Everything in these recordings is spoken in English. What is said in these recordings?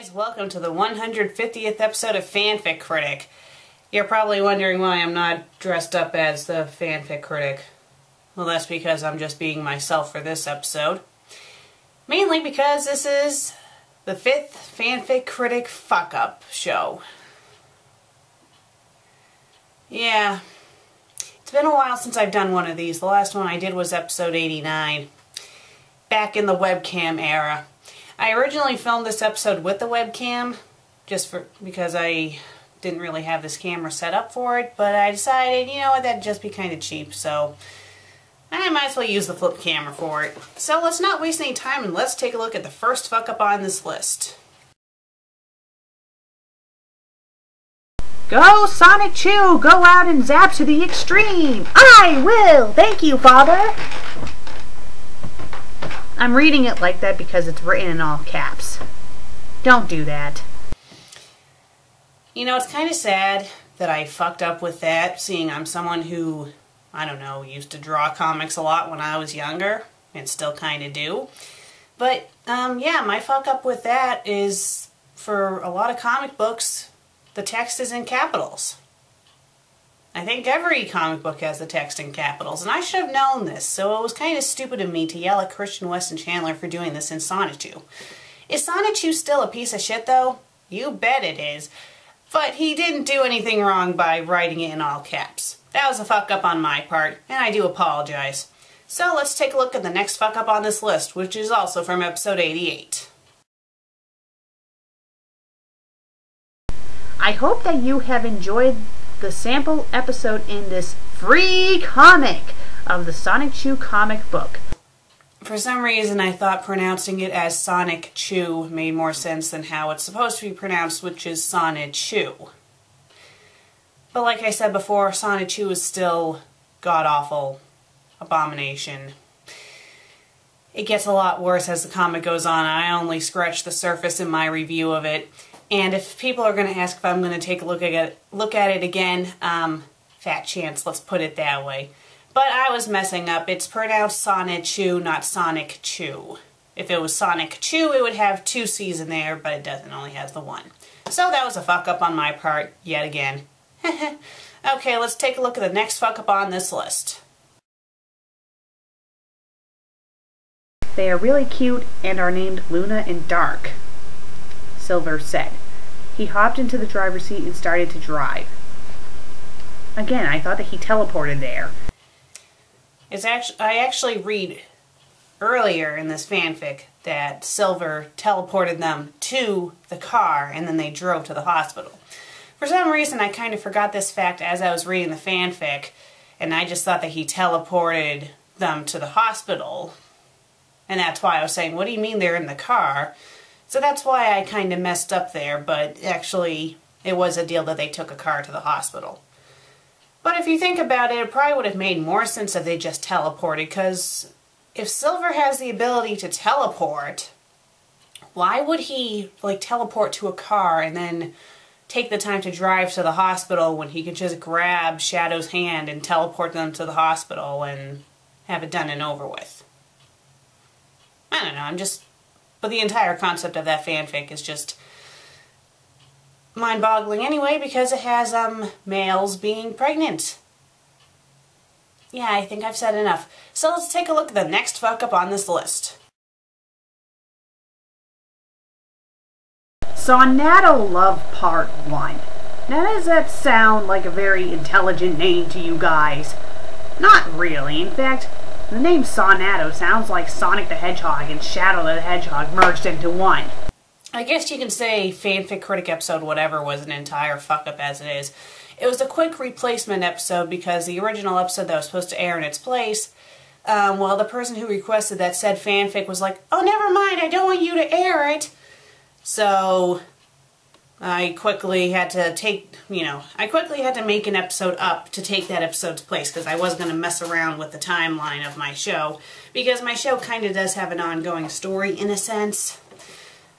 guys, welcome to the 150th episode of FanFic Critic. You're probably wondering why I'm not dressed up as the FanFic Critic. Well, that's because I'm just being myself for this episode. Mainly because this is the 5th FanFic Critic fuck-up show. Yeah, it's been a while since I've done one of these. The last one I did was episode 89, back in the webcam era. I originally filmed this episode with the webcam, because I didn't really have this camera set up for it, but I decided, you know what, that'd just be kind of cheap, so I might as well use the flip camera for it. So let's not waste any time and let's take a look at the first fuck up on this list. Go, Sonic Chew! Go out and zap to the extreme! I will! Thank you, Father! I'm reading it like that because it's written in all caps. Don't do that. You know, it's kind of sad that I fucked up with that, seeing I'm someone who, I don't know, used to draw comics a lot when I was younger, and still kind of do. But, yeah, my fuck up with that is, for a lot of comic books, the text is in capitals. I think every comic book has the text in capitals, and I should have known this, so it was kind of stupid of me to yell at Christian Weston Chandler for doing this in Sonichu. Is Sonichu still a piece of shit, though? You bet it is. But he didn't do anything wrong by writing it in all caps. That was a fuck up on my part, and I do apologize. So let's take a look at the next fuck up on this list, which is also from episode 88. I hope that you have enjoyed the sample episode in this free comic of the Sonic Chew comic book. For some reason I thought pronouncing it as Sonic Chew made more sense than how it's supposed to be pronounced, which is Sonic Chew. But like I said before, Sonic Chew is still god-awful abomination. It gets a lot worse as the comic goes on. I only scratched the surface in my review of it. And if people are going to ask if I'm going to take a look at it again, fat chance, let's put it that way. But I was messing up. It's pronounced Sonic Chew, not Sonic Chew. If it was Sonic Chew, it would have 2 C's in there, but it doesn't, only has the 1. So that was a fuck up on my part, yet again. Okay, let's take a look at the next fuck up on this list. They are really cute and are named Luna and Dark, Silver said. He hopped into the driver's seat and started to drive. Again, I thought that he teleported there. I actually read earlier in this fanfic that Silver teleported them to the car and then they drove to the hospital. For some reason I kind of forgot this fact as I was reading the fanfic, and I just thought that he teleported them to the hospital. And that's why I was saying, what do you mean they're in the car? So that's why I kind of messed up there, but actually it was a deal that they took a car to the hospital. But if you think about it, it probably would have made more sense if they just teleported, because if Silver has the ability to teleport, why would he, like, teleport to a car and then take the time to drive to the hospital when he could just grab Shadow's hand and teleport them to the hospital and have it done and over with? I don't know, but the entire concept of that fanfic is just mind-boggling anyway, because it has, males being pregnant. Yeah, I think I've said enough. So let's take a look at the next fuck up on this list. Sonato Love Part 1. Now does that sound like a very intelligent name to you guys? Not really. In fact, the name Sonato sounds like Sonic the Hedgehog and Shadow the Hedgehog merged into one. I guess you can say Fanfic Critic episode whatever was an entire fuck-up as it is. It was a quick replacement episode because the original episode that was supposed to air in its place, well, the person who requested that said fanfic was like, oh, never mind, I don't want you to air it. So I quickly had to make an episode up to take that episode's place, because I wasn't going to mess around with the timeline of my show, because my show kind of does have an ongoing story in a sense.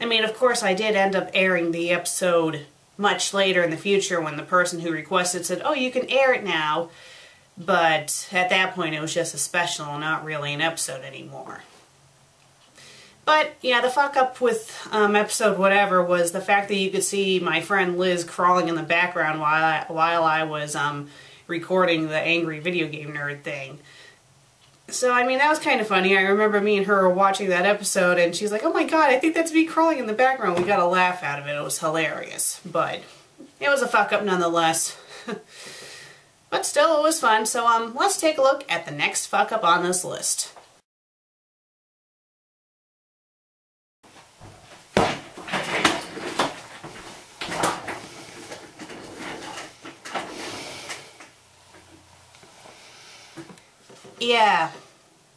I mean, of course, I did end up airing the episode much later in the future when the person who requested said, oh, you can air it now, but at that point it was just a special, not really an episode anymore. But yeah, the fuck up with episode whatever was the fact that you could see my friend Liz crawling in the background while I was recording the angry video game nerd thing. So, I mean, that was kind of funny. I remember me and her watching that episode, and she's like, oh my god, I think that's me crawling in the background. We got a laugh out of it. It was hilarious. But it was a fuck-up nonetheless. But still, it was fun. So, let's take a look at the next fuck-up on this list. Yeah,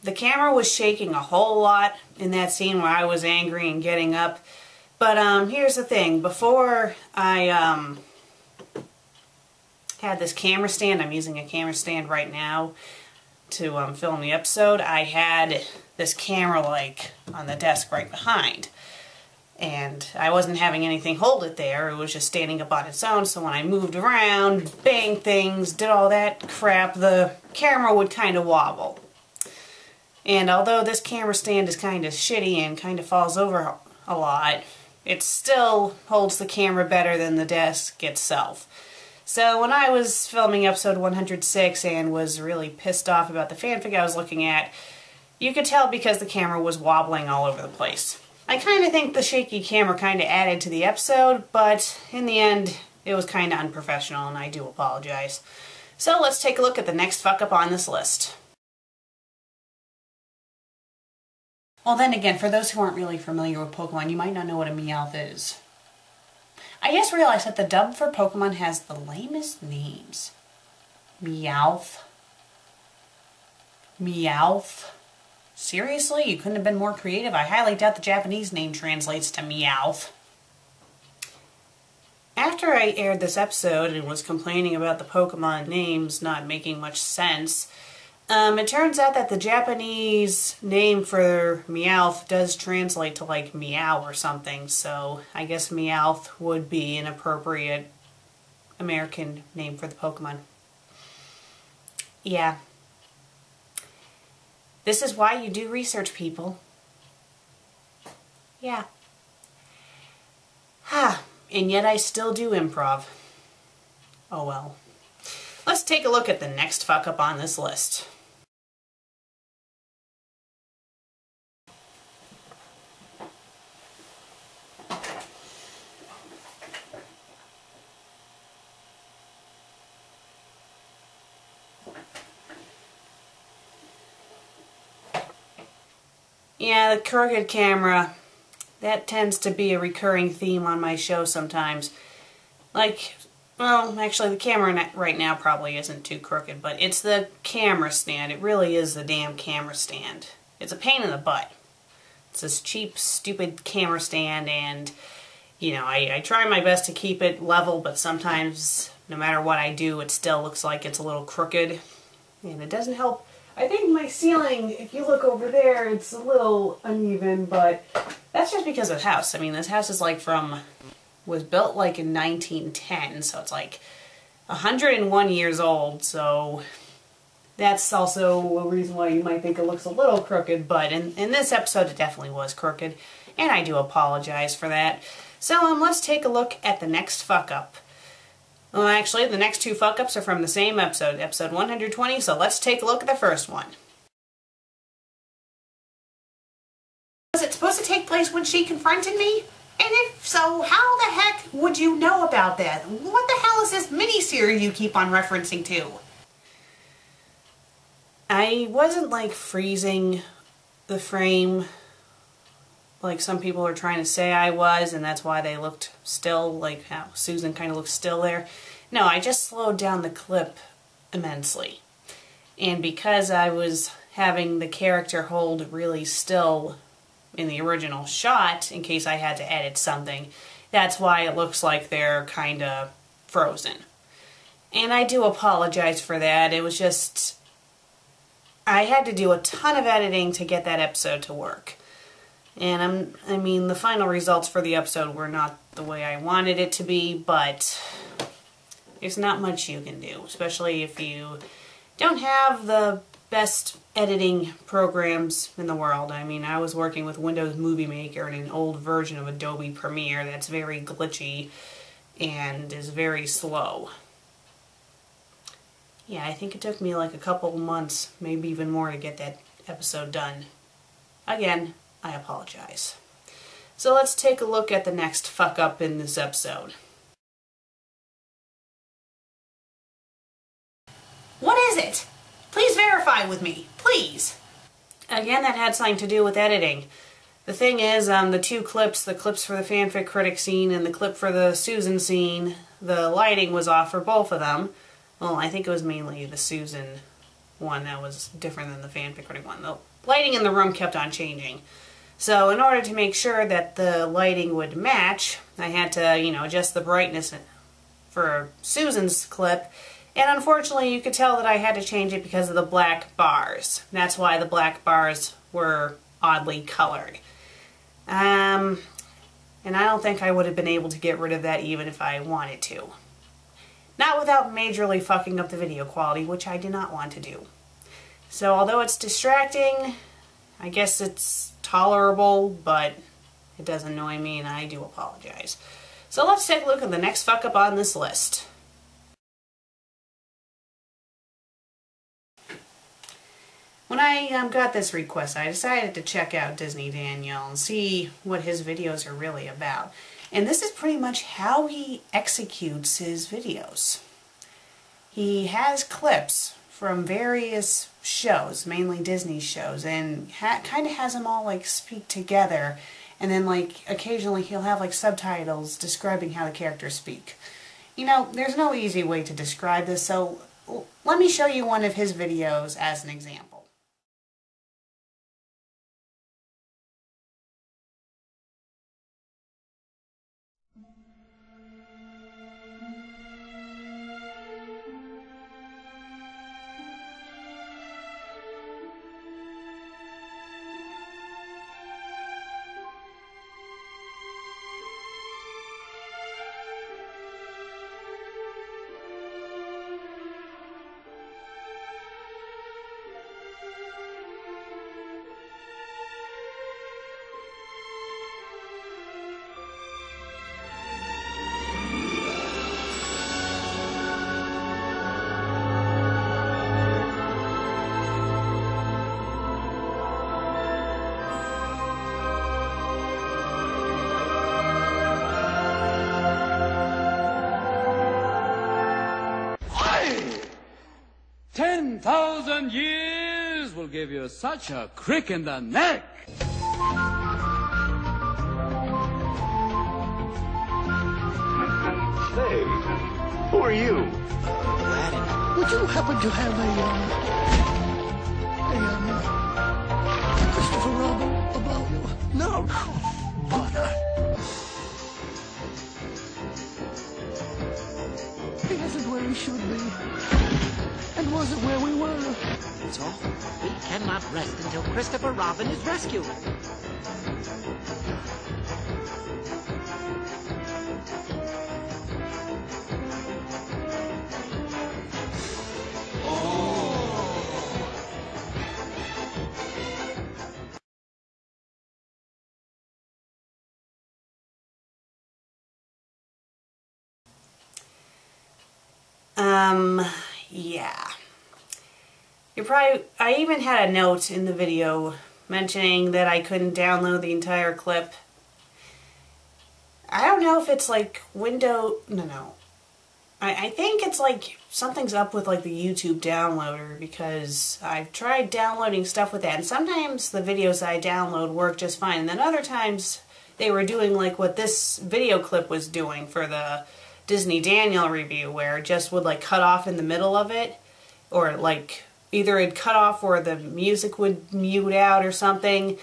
the camera was shaking a whole lot in that scene where I was angry and getting up. But here's the thing. Before I had this camera stand, I'm using a camera stand right now to film the episode, I had this camera like on the desk right behind. And I wasn't having anything hold it there, it was just standing up on its own, so when I moved around, banged things, did all that crap, the camera would kind of wobble. And although this camera stand is kind of shitty and kind of falls over a lot, it still holds the camera better than the desk itself. So when I was filming episode 106 and was really pissed off about the fanfic I was looking at, you could tell because the camera was wobbling all over the place. I kind of think the shaky camera kind of added to the episode, but in the end, it was kind of unprofessional, and I do apologize. So let's take a look at the next fuck-up on this list. Well, then again, for those who aren't really familiar with Pokemon, you might not know what a Meowth is. I just realized that the dub for Pokemon has the lamest names. Meowth. Meowth. Seriously? You couldn't have been more creative? I highly doubt the Japanese name translates to Meowth. After I aired this episode and was complaining about the Pokemon names not making much sense, it turns out that the Japanese name for Meowth does translate to like meow or something, so I guess Meowth would be an appropriate American name for the Pokemon. Yeah. This is why you do research, people. Yeah. And yet I still do improv. Oh well. Let's take a look at the next fuck-up on this list. Yeah, the crooked camera, that tends to be a recurring theme on my show sometimes. Like, well, actually the camera right now probably isn't too crooked, but it's the camera stand. It really is the damn camera stand. It's a pain in the butt. It's this cheap, stupid camera stand, and, you know, I try my best to keep it level, but sometimes, no matter what I do, it still looks like it's a little crooked, and it doesn't help. I think my ceiling, if you look over there, it's a little uneven, but that's just because of the house. I mean, this house is like was built like in 1910, so it's like 101 years old, so that's also a reason why you might think it looks a little crooked, but in this episode it definitely was crooked, and I do apologize for that. So let's take a look at the next fuck-up. Well, actually, the next two fuck-ups are from the same episode, episode 120, so let's take a look at the first one. Was it supposed to take place when she confronted me? And if so, how the heck would you know about that? What the hell is this miniseries you keep on referencing to? I wasn't, like, freezing the frame like some people are trying to say I was, and that's why they looked still, like how Susan kind of looks still there. No, I just slowed down the clip immensely. And because I was having the character hold really still in the original shot, in case I had to edit something, that's why it looks like they're kind of frozen. And I do apologize for that. It was just, I had to do a ton of editing to get that episode to work. And I mean, the final results for the episode were not the way I wanted it to be, but there's not much you can do, especially if you don't have the best editing programs in the world. I mean, I was working with Windows Movie Maker and an old version of Adobe Premiere that's very glitchy and is very slow. Yeah, I think it took me like a couple months, maybe even more, to get that episode done. Again, I apologize. So let's take a look at the next fuck up in this episode. What is it? Please verify with me, please. Again, that had something to do with editing. The thing is, the two clips, the clips for the FanFic Critic scene and the clip for the Susan scene, the lighting was off for both of them. Well, I think it was mainly the Susan one that was different than the FanFic Critic one. The lighting in the room kept on changing. So in order to make sure that the lighting would match, I had to, adjust the brightness for Susan's clip. And unfortunately, you could tell that I had to change it because of the black bars. That's why the black bars were oddly colored. And I don't think I would have been able to get rid of that even if I wanted to. Not without majorly fucking up the video quality, which I did not want to do. So although it's distracting, I guess it's tolerable, but it does annoy me and I do apologize. So let's take a look at the next fuck up on this list. When I got this request, I decided to check out Disney Daniel and see what his videos are really about. And this is pretty much how he executes his videos. He has clips from various shows, mainly Disney shows, and kind of has them all like speak together. And then like occasionally he'll have like subtitles describing how the characters speak. There's no easy way to describe this, so let me show you one of his videos as an example. $10,000 will give you such a crick in the neck. Say, who are you? Would you happen to have a Christopher Robin about you? No, bother. He isn't where he should be. And wasn't where we were. So, we cannot rest until Christopher Robin is rescued. Yeah. I even had a note in the video mentioning that I couldn't download the entire clip. I don't know if it's like I think it's like something's up with like the YouTube downloader, because I've tried downloading stuff with that, and sometimes the videos I download work just fine, and then other times they were doing like what this video clip was doing for the Disney Daniel review, where it just would like cut off in the middle of it, or like either it'd cut off or the music would mute out or something.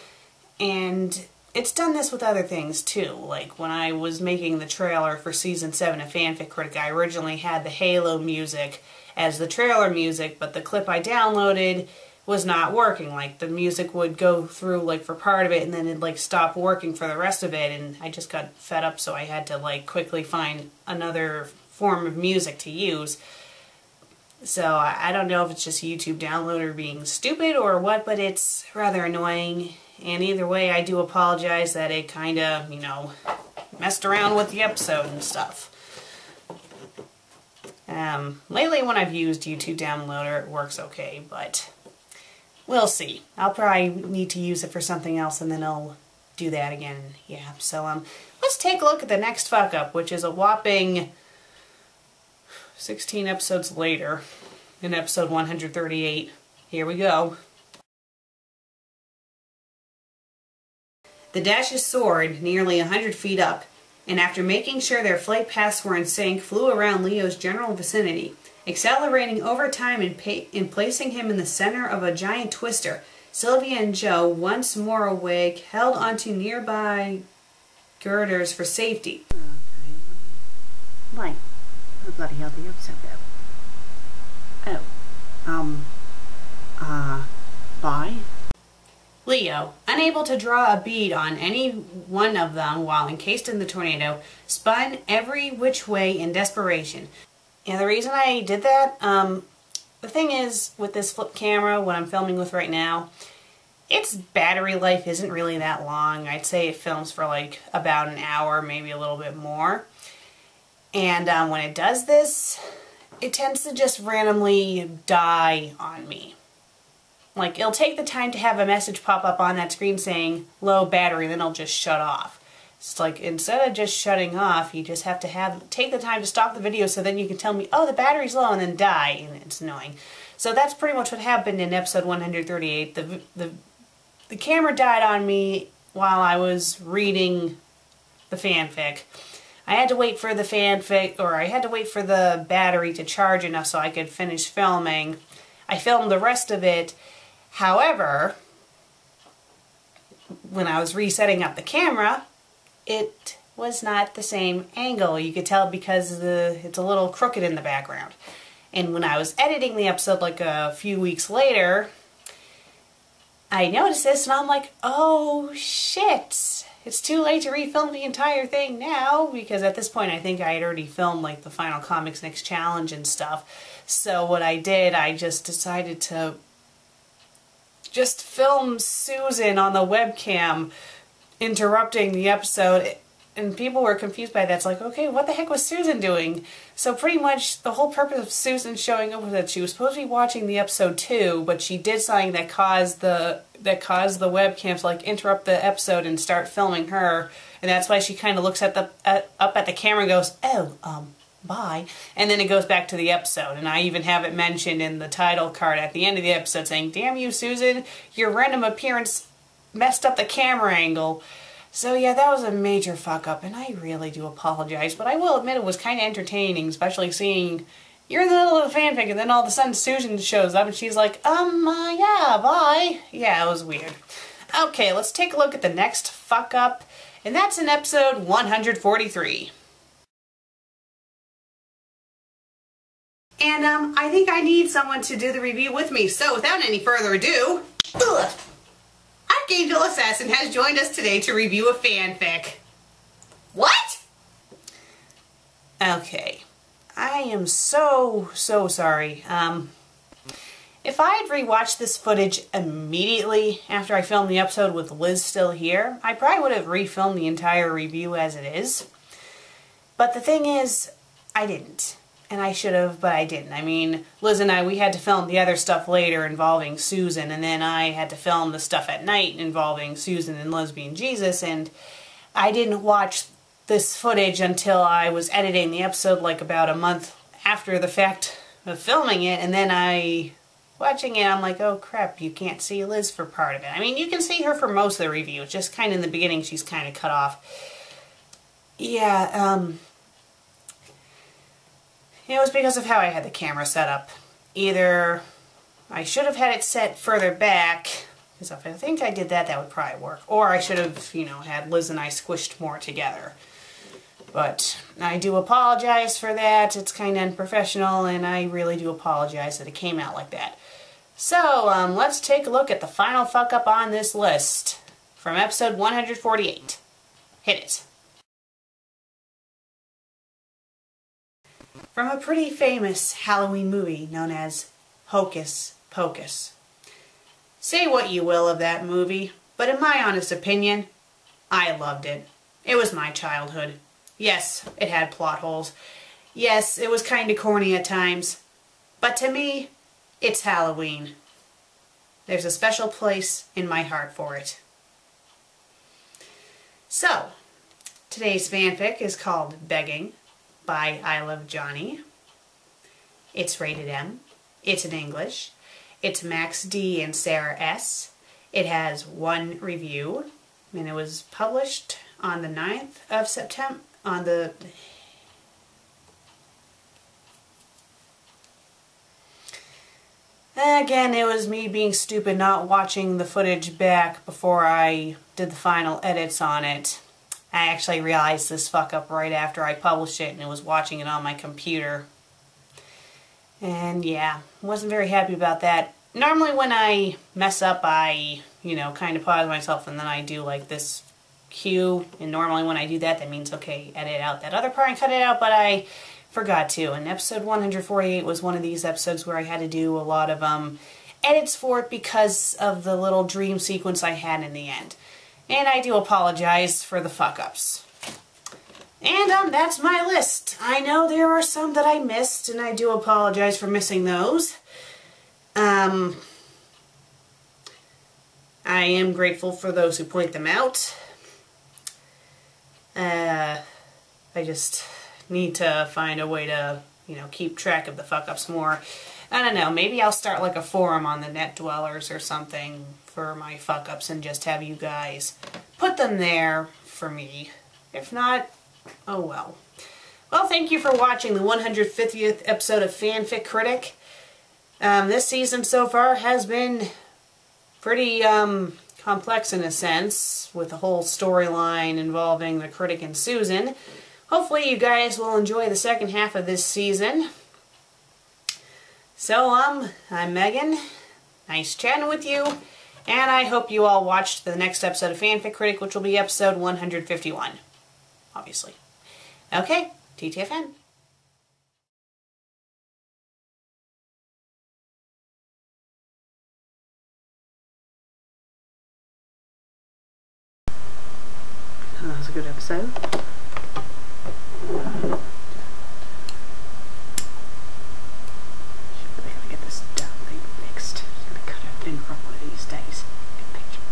And it's done this with other things too. Like when I was making the trailer for season 7 of FanFic Critic, I originally had the Halo music as the trailer music, but the clip I downloaded was not working. Like the music would go through like for part of it and then it'd like stop working for the rest of it, and I just got fed up, so I had to like quickly find another form of music to use. So I don't know if it's just YouTube downloader being stupid or what, but it's rather annoying. And either way, I do apologize that it kind of, you know, messed around with the episode and stuff. Lately when I've used YouTube downloader, it works okay, but we'll see. I'll probably need to use it for something else and then I'll do that again. Yeah, so let's take a look at the next fuck up, which is a whopping 16 episodes later, in episode 138. Here we go. The Dash's soared nearly 100 feet up, and after making sure their flight paths were in sync, flew around Leo's general vicinity, accelerating over time and placing him in the center of a giant twister. Sylvia and Joe, once more awake, held onto nearby girders for safety. Okay. Like, who bloody hell the episode go? Bye? Leo, unable to draw a bead on any one of them while encased in the tornado, spun every which way in desperation. And the reason I did that, the thing is, with this flip camera, what I'm filming with right now, its battery life isn't really that long. I'd say it films for like about an hour, maybe a little bit more. And when it does this, it tends to just randomly die on me. Like, it'll take the time to have a message pop up on that screen saying low battery, then it'll just shut off. It's like, instead of just shutting off, you just have to take the time to stop the video so then you can tell me, oh, the battery's low, and then die, and it's annoying. So that's pretty much what happened in episode 138. The camera died on me while I was reading the fanfic. I had to wait for the fanfic, or I had to wait for the battery to charge enough so I could finish filming. I filmed the rest of it. However, when I was resetting up the camera, it was not the same angle. You could tell because it's a little crooked in the background. And when I was editing the episode like a few weeks later, I noticed this and I'm like, oh shit, it's too late to refilm the entire thing now, because at this point I think I had already filmed like the final Comics Next Challenge and stuff. So what I did, I just decided to just film Susan on the webcam interrupting the episode, and people were confused by that. It's like, okay, what the heck was Susan doing? So pretty much the whole purpose of Susan showing up was that she was supposed to be watching the episode too, but she did something that caused the webcam to like interrupt the episode and start filming her, and that's why she kind of looks at up at the camera and goes, oh, bye, and then it goes back to the episode. And I even have it mentioned in the title card at the end of the episode saying, damn you, Susan, your random appearance messed up the camera angle. So yeah, that was a major fuck up, and I really do apologize, but I will admit it was kind of entertaining, especially seeing you're in the middle of the fanfic and then all of a sudden Susan shows up and she's like, yeah, bye. Yeah, it was weird. Okay, let's take a look at the next fuck up, and that's in episode 143. And I think I need someone to do the review with me, so without any further ado, Archangel Assassin has joined us today to review a fanfic. What? Okay. I am so sorry. If I had rewatched this footage immediately after I filmed the episode with Liz still here, I probably would have refilmed the entire review as it is. But the thing is, I didn't. And I should have, but I didn't. I mean, Liz and I, we had to film the other stuff later involving Susan, and then I had to film the stuff at night involving Susan and Lesbian Jesus, and I didn't watch this footage until I was editing the episode like about a month after the fact of filming it, and then watching it, I'm like, oh crap, you can't see Liz for part of it. I mean, you can see her for most of the review, it's just kind of in the beginning she's kind of cut off. Yeah, it was because of how I had the camera set up. Either I should have had it set further back, because if I think I did that, that would probably work. Or I should have, you know, had Liz and I squished more together. But I do apologize for that. It's kind of unprofessional, and I really do apologize that it came out like that. So, let's take a look at the final fuck up on this list from episode 148. Hit it. from a pretty famous Halloween movie known as Hocus Pocus. Say what you will of that movie, but in my honest opinion, I loved it. It was my childhood. Yes, it had plot holes. Yes, it was kinda corny at times. But to me, it's Halloween. There's a special place in my heart for it. So, today's fanfic is called Begging by I Love Johnny. It's rated M. It's in English. It's Max D and Sarah S. It has 1 review, and it was published on the 9th of September, Again, it was me being stupid not watching the footage back before I did the final edits on it. I actually realized this fuck up right after I published it and was watching it on my computer. And yeah, wasn't very happy about that. Normally when I mess up, I, kind of pause myself and then I do like this cue. And normally when I do that, that means, okay, edit out that other part and cut it out, but I forgot to. And episode 148 was one of these episodes where I had to do a lot of edits for it because of the little dream sequence I had in the end. And I do apologize for the fuck-ups. And that's my list. I know there are some that I missed, and I do apologize for missing those. I am grateful for those who point them out. I just need to find a way to, keep track of the fuck-ups more. I don't know, maybe I'll start like a forum on the Net Dwellers or something for my fuck-ups and just have you guys put them there for me. If not, oh well. Well, thank you for watching the 150th episode of FanFic Critic. This season so far has been pretty complex in a sense, with the whole storyline involving the Critic and Susan. Hopefully you guys will enjoy the second half of this season. So, I'm Megan. Nice chatting with you. And I hope you all watched the next episode of FanFic Critic, which will be episode 151. Obviously. Okay, TTFN. That was a good episode. Should be able to get this damn thing fixed. It's gonna cut out in from one of these days. Good picture.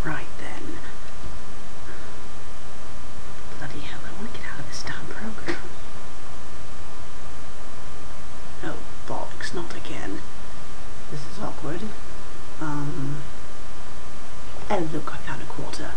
Right then. Bloody hell, I want to get out of this damn program. Oh, bollocks, not again. This is awkward. Oh look, I found a quarter.